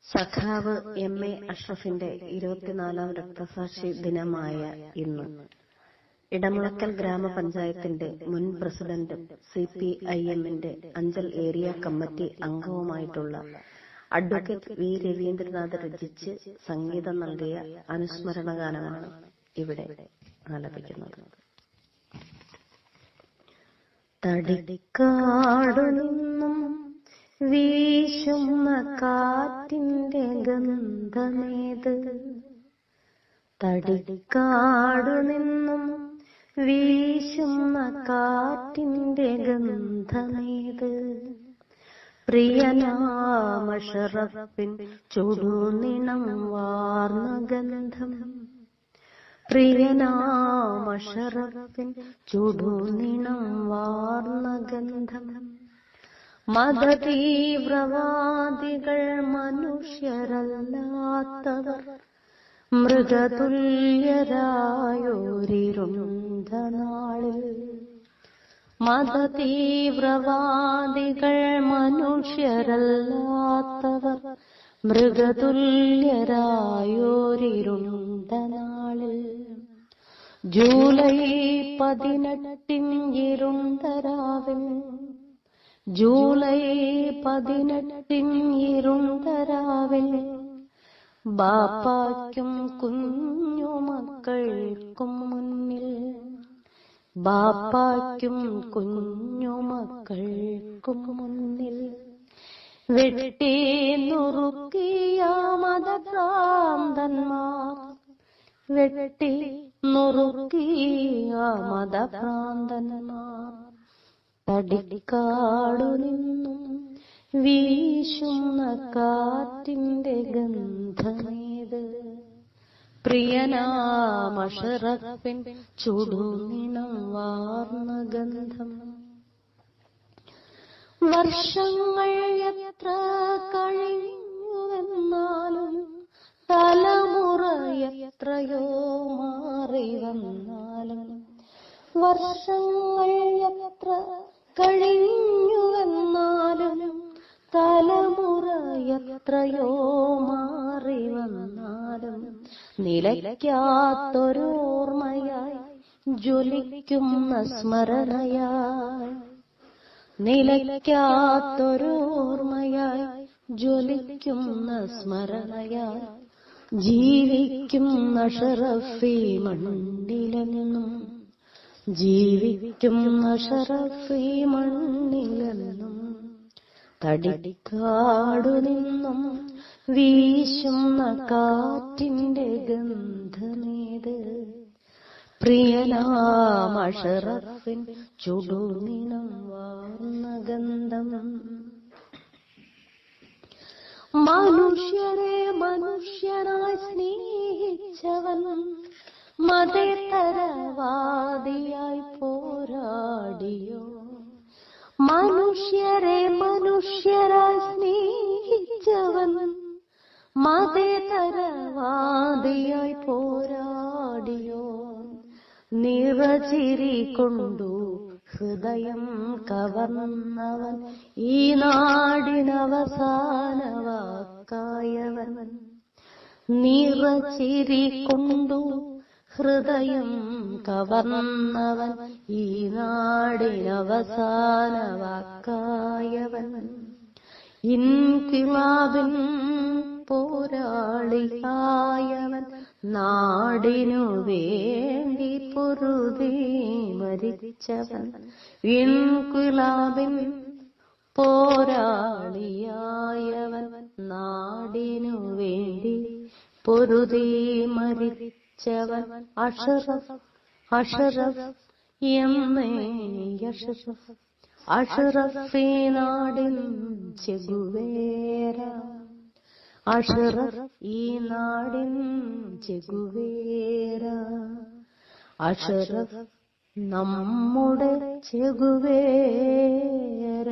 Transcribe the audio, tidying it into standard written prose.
സഖാവ് എം.എ. അഷ്റഫിന്റെ 24ാം രക്തസാക്ഷി ദിനമായ ഇന്ന് ഇടമുളയ്ക്കൽ ഗ്രാമപഞ്ചായത്തിന്റെ മുൻ പ്രസിഡന്റും CPIM-ന്റെ അഞ്ചൽ ഏരിയ കമ്മിറ്റി അംഗവുമായിട്ടുള്ള അഡ്വക്കേറ്റ് വി. രവീന്ദ്രനാഥ് രചിച്ച് സംഗീതം നൽകിയ അനുസ്മരണ ഗാനമാണ് ഇവിടെ ആലപിക്കുന്നത്. തടിക്കാടു നിന്നും വീശുന്ന കാറ്റിന്റെ ഗന്ധമേത്, തടിക്കാടു നിന്നും വീശുന്ന കാറ്റിന്റെ ഗന്ധമേത്, പ്രിയനാമഷറഫിൻ ചുടുനിണം വാർന്ന ഗന്ധം, പ്രിയനാമഷറഫിൻ ചുടുനിണം വാർന്ന ഗന്ധം, മതതീവ്രവാദികൾ മനുഷ്യരല്ലാത്തവർ മൃഗതുല്യരായോരിരുണ്ട നാളിൽ, മതതീവ്രവാദികൾ മനുഷ്യരല്ലാത്തവർ മൃഗതുല്യരായോരിരുണ്ട നാളിൽ, ജൂലൈ 18 ഇരുണ്ട രാവിൽ, ജൂലൈ 18 ഇരുണ്ട രാവിൽ, ബാപ്പായ്ക്കും കുഞ്ഞുമക്കൾക്കും മുന്നിൽ, ബാപ്പായ്ക്കും കുഞ്ഞുമക്കൾക്കും മുന്നിൽ വെട്ടി നുറുക്കിയ മതഭ്രാന്തന്മാർ, വെട്ടി നുറുക്കിയ മതഭ്രാന്തന്മാർ, തടിക്കാടു നിന്നും വീശുന്ന കാറ്റിന്റെ ഗന്ധമേത്, പ്രിയനാമഷറഫിൻ ചുടുനിണം വാർന്ന ഗന്ധം. വർഷങ്ങൾ എത്ര കഴിഞ്ഞുവെന്നാലും തലമുറ എത്രയോ മാറി വന്നാലും, വർഷങ്ങൾ എത്ര കഴിഞ്ഞുവെന്നാലും തലമുറ എത്രയോ മാറി വന്നാലും, നിലയ്ക്കാത്തൊരോർമ്മയായി ജ്വലിക്കുന്ന സ്മരണയായി, നിലയ്ക്കാത്തൊരോർമ്മയായി ജ്വലിക്കുന്ന സ്മരണയായി ജീവിക്കുന്ന അഷറഫീ മണ്ണിലെന്നും, ജീവിക്കുന്ന അഷറഫീ മണ്ണിലെന്നും, തടിക്കാടു നിന്നും വീശുന്ന കാറ്റിന്റെ ഗന്ധമേത്, പ്രിയനാമഷറഫിൻ ചുടുനിണം വാർന്ന ഗന്ധം. മനുഷ്യരെ മനുഷ്യനായി സ്നേഹിച്ചവൻ മതേതരവാദിയായി പോരാടിയോ, മനുഷ്യരെ മനുഷ്യരായി സ്നേഹിച്ചവൻ മതേതരവാദിയായി പോരാടിയോ, നിറചിരി കൊണ്ടു ഹൃദയം കവർന്നവൻ ഈ നാടിനവസാന വാക്കായവൻ, നിറചിരി കൊണ്ടു ഹൃദയം കവർന്നവൻ ഈ നാടിനവസാന വാക്കായവൻ, ഇൻകിലാബിൻ പോരാളിയായവൻ, നാടിനു വേണ്ടി പൊരുതി മരിച്ചവൻ, ഇൻകിലാബിൻ പോരാളിയായവൻ, നാടിനു വേണ്ടി പൊരുതി മരിച്ചവൻ, അഷറഫ് അഷറഫ് എം.എ. അഷറഫ്, അഷറഫീ നാടിൻ ചെഗുവേര, അഷറഫ് ഈ നാടിൻ ചെഗുവേര, അഷറഫ് നമ്മുടെ ചെഗുവേര.